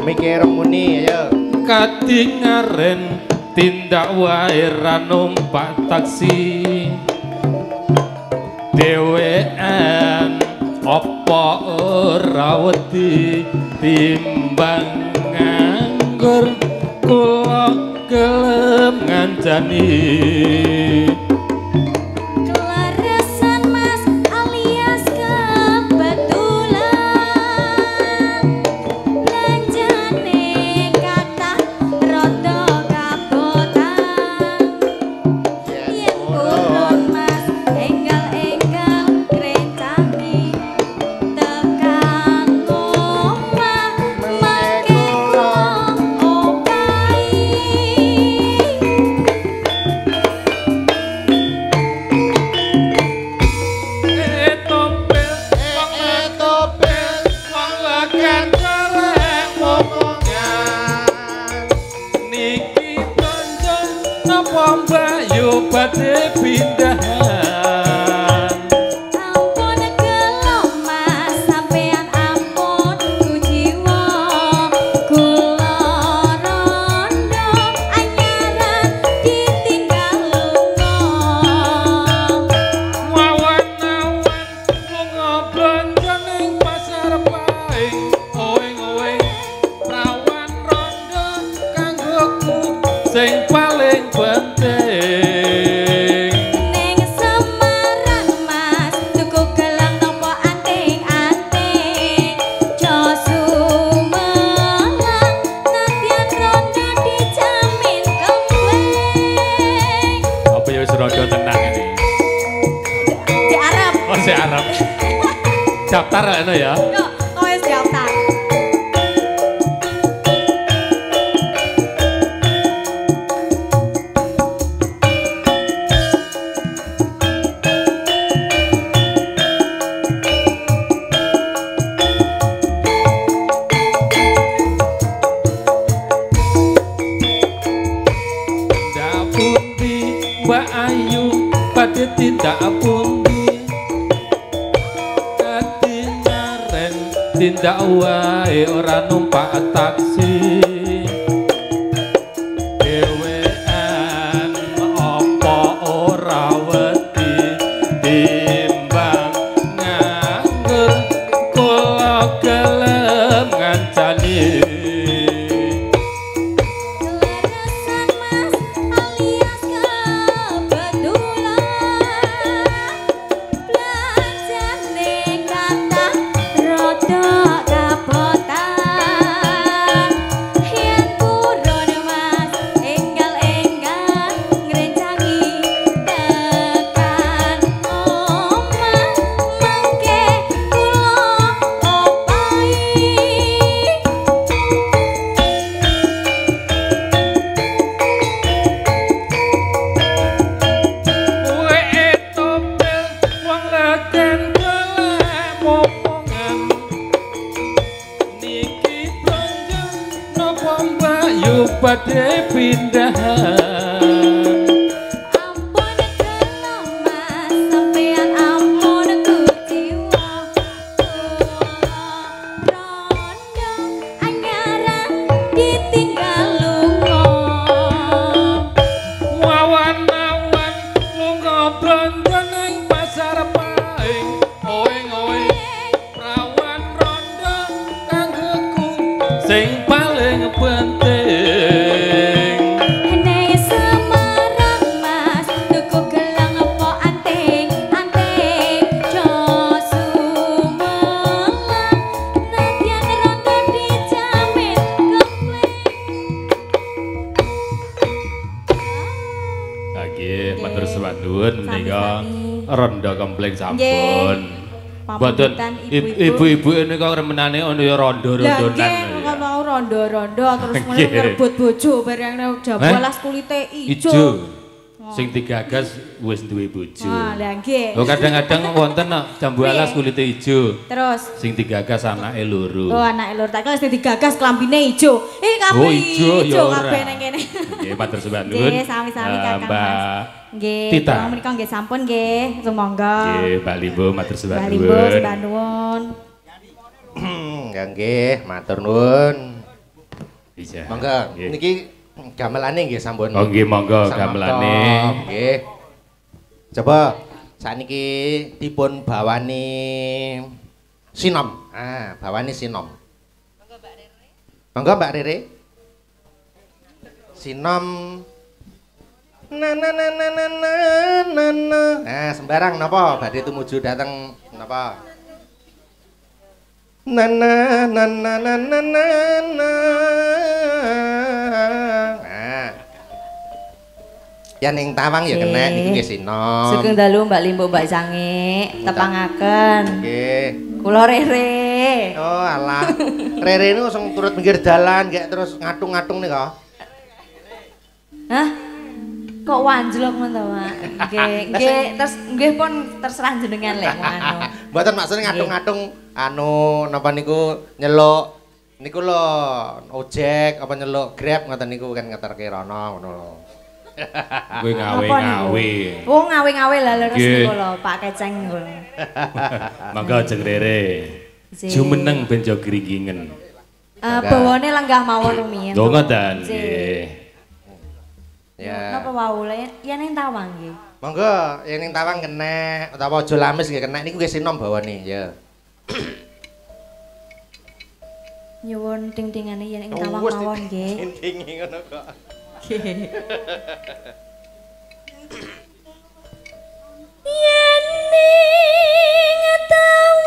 mikir muni ayo. Kadingaren tindak wae ra numpak taksi. Dewean apa ora wedi timbang nganggur kula gelem ngancani. Badhe pindahan ampun gelo mas sampean ampun kujiwa kula rondo anyaran ditinggal lunga wawan-awan lunga blanja ning pasar paing oweng-oweng rawan rondo kanggoku sing paling penting. Arab daftar ana ya. Yo, wis daftar. Ndak pundi Mbak Ayu badhe tindak pundi tindak wae ora numpak taksi. Dewean apa ora wedi timbang nganggur kula gelem ngancani. Badhe pindahan ampun gelo mas sampean ampun kujiwa rondo anyaran ditinggal lunga wawan-awan lunga blanja ning pasar paing oweng-oweng rawan rondo kanggoku sing paling penting. Nuwun menika ronda kompleng sampun. Mboten ibu-ibu nika remenane ono ya ronda-rondonan. Lah nggih mau ronda-ronda terus mulai ngerebut bojo bareng jabalas kulite ijo. Sing digagas wis duwe bojo. Ah, lha nggih. Oh kadang-kadang wonten jambu alas kulite ijo. Terus sing digagas anake loro. Oh, anake loro. Tak kira sing digagas klambine ijo. Kabeh oh, ijo kabeh nang kene. Nggih, matur sembah nuwun. Nggih, sami-sami Kakang. Mbak Nggih, Tita. kula menika nggih sampun nggih. Sumangga. Nggih, Mbak Limbo matur sembah nuwun. Mbak Limbo sembah nuwun. Ya nggih, matur nuwun. Iya. Monggo niki gamelane nggih sampun. Oh nggih monggo gamelane. Nggih. Coba sakniki dipun bawani sinom. Ah, bawani sinom. Monggo Mbak Rere. Sinom na na na na na na na na. Nah, sembarang napa badhe tumuju dateng napa? Na na na na na na na na. Nah. Ya ning tawang ya kena niki nggih sinom. Sugeng dalu Mbak Limbo Mbak Sange tepangaken. Nggih. Kula Rere. Oh alah. Rere niku langsung turut pinggir dalan gak terus ngatung-ngatung nih kok. Hah? Kok wanjlok men to, Mak? Nggih, terus nggih pun terserah jenengan lek ngono. Mboten maksudnya ngatung-ngatung anu napa niku nyeluk niku lho ojek apa nyeluk Grab ngoten niku kan ngeterke rono ngono lho. Kowe ngawe-ngawe. Oh, ngawe-ngawe lah leres niku lho, Pak Keceng niku. Monggo Jeng Rere. Jumeneng ben jo gringgingen. Bawane lenggah mawon rumiyin. Lho ngoten nggih. Ya. Napa wau ya ning tawang nggih. Monggo yen ning tawang kena utawa aja lamis nggih kena niku nggih sinom bawane ya. Nyuwun ting-tingane yen ing tawang mawon nggih. Ting-tingi ngono kok. Yen ning tawang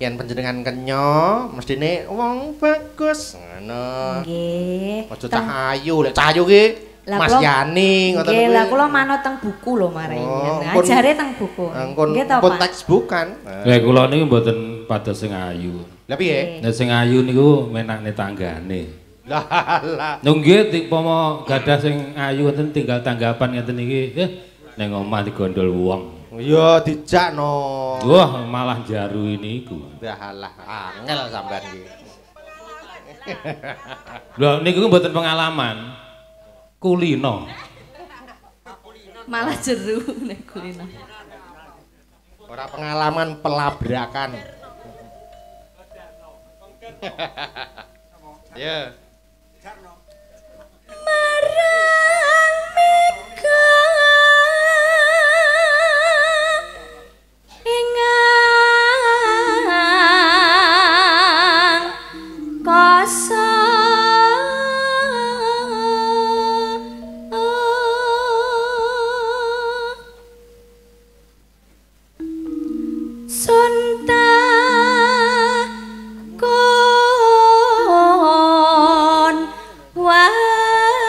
ana panjenengan kenyo mestine wong bagus ngono. Nggih. Aja cah ayu, lek cah ayu ki Mas Yani ngoten kuwi. Nggih, lah kula manut teng buku lho mare. Ajare teng buku. Nggih to, Pak. Textbook kan. Lah kula niku mboten pados sing ayu. Lah piye? Nek sing ayu niku menakne tanggane. Lah. Nggih dipama gadah sing ayu ngoten tinggal tanggapan ngoten iki. Ning omah digondol wong. Iya dijakno. Wah, malah jaru ini iku. Lah angel sampean iki. Lho niku mboten pengalaman. Kulino. Malah jeru nek kulino. Ora pengalaman pelabrakan. Ya. Marang mega ingang koso sunta kon wartane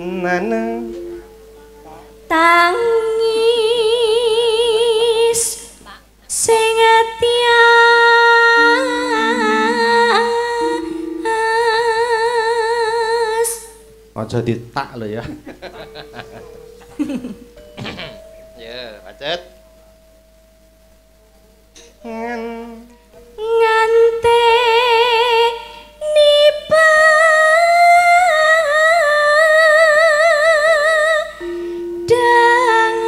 Nana tangis sing atias aja ditak lho ya. Ya, pacet. ngante nipa dang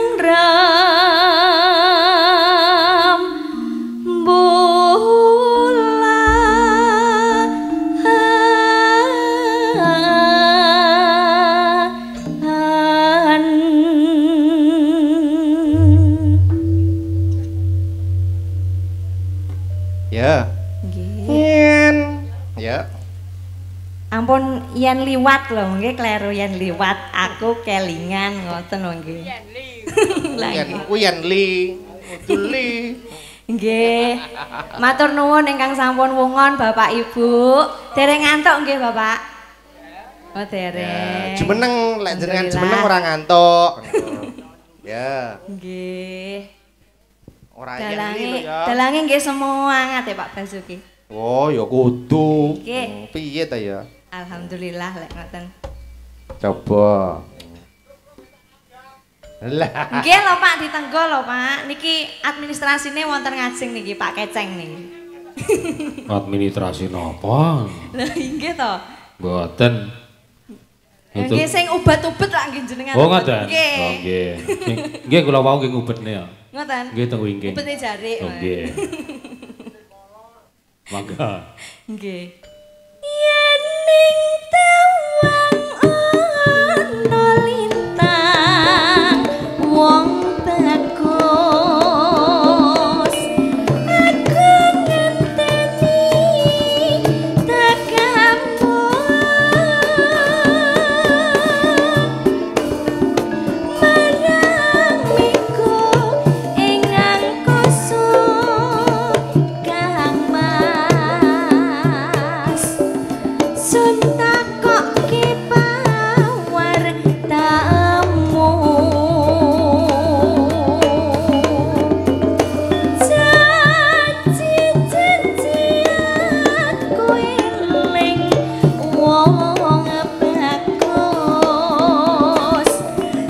Ya. nggih. Yen. Ya. Ampun yen liwat lho, nggih kleru yen liwat aku kelingan ngoten lho nggih. Lah nggih. Yen li. Udul li. Nggih. Matur nuwun ingkang sampun wungon Bapak Ibu. Dereng ngantuk nggih Bapak? Oh dereng. Jumeneng lek jenengan jumeneng ora ngantuk. Ya. Nggih. Ora yen li lho ya. Dalange nggih semangat ya Pak Basuki. Oh, ya kudu. Nggih. Piye ta ya? Alhamdulillah lek ngoten. Coba. Lah. Nggih lho Pak ditenggo lho Pak. Niki administrasine wonten ngajeng niki Pak Keceng niki. Administrasi napa? Lah nggih to. Mboten. Nggih sing ubat-ubet lak nggih jenengan. Oh ngoten. Nggih. Oh nggih. Nggih kula wau nggih ngubetne ya. Ngoten. Nggih teng wingking. Ubete jarik. Oh nggih. Mangga. Nggih. Yen ning tawang ana lintang wong bagus aku ngenteni takamu marang miku ing angkoso kang mas sun takokke pawartamu janji-janji aku eling wong bagus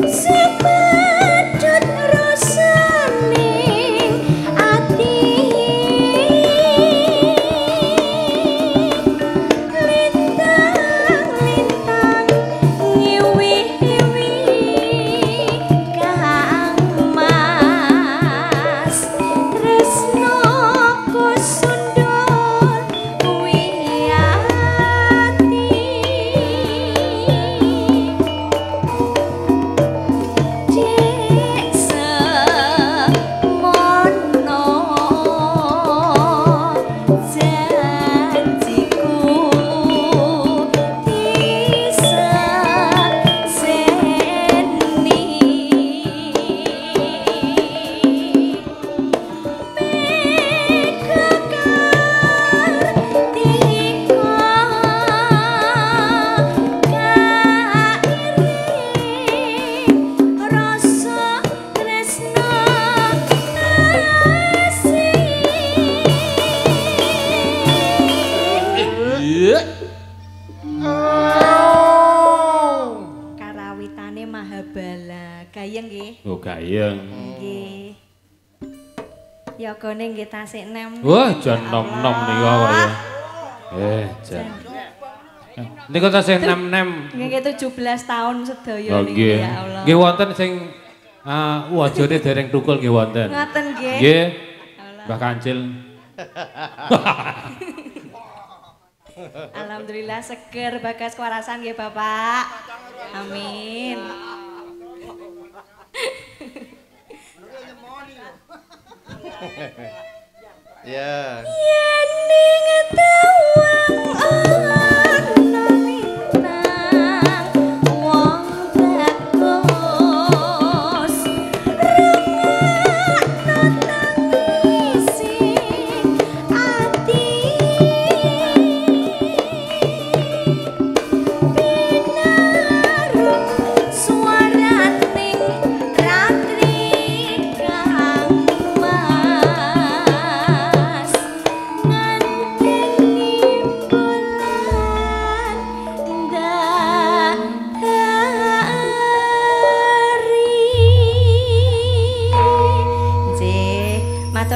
sepedhot rasaning ati lintang-lintang ngiwi-ngiwi kang mas tresnoku sundul wiyati Dek semono janjiku diseni Karawitane Mahabala. Gayeng nggih. Oh gayeng. Nggih. Yogane nggih tasik nem. Wah, jan nom-nom nika kok ya. Jan. Nika tasih nem-nem. Nggih 17 tahun sedaya Oh niki nggih. ya Allah. Nggih wonten sing wajane dereng tukul nggih wonten. Ngoten nggih. Nggih. Mbah Kancil. Alhamdulillah seger bagas kewarasan nggih Bapak. Amin. Ya. Yen ning tawang ana lintang wong bagus rungokno tangisi ati binarung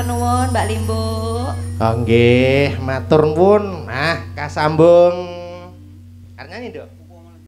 nuwun Mbak Limbo. Oh nggih, matur nuwun. Nah, kasambung. Arep nyanyi, Nduk?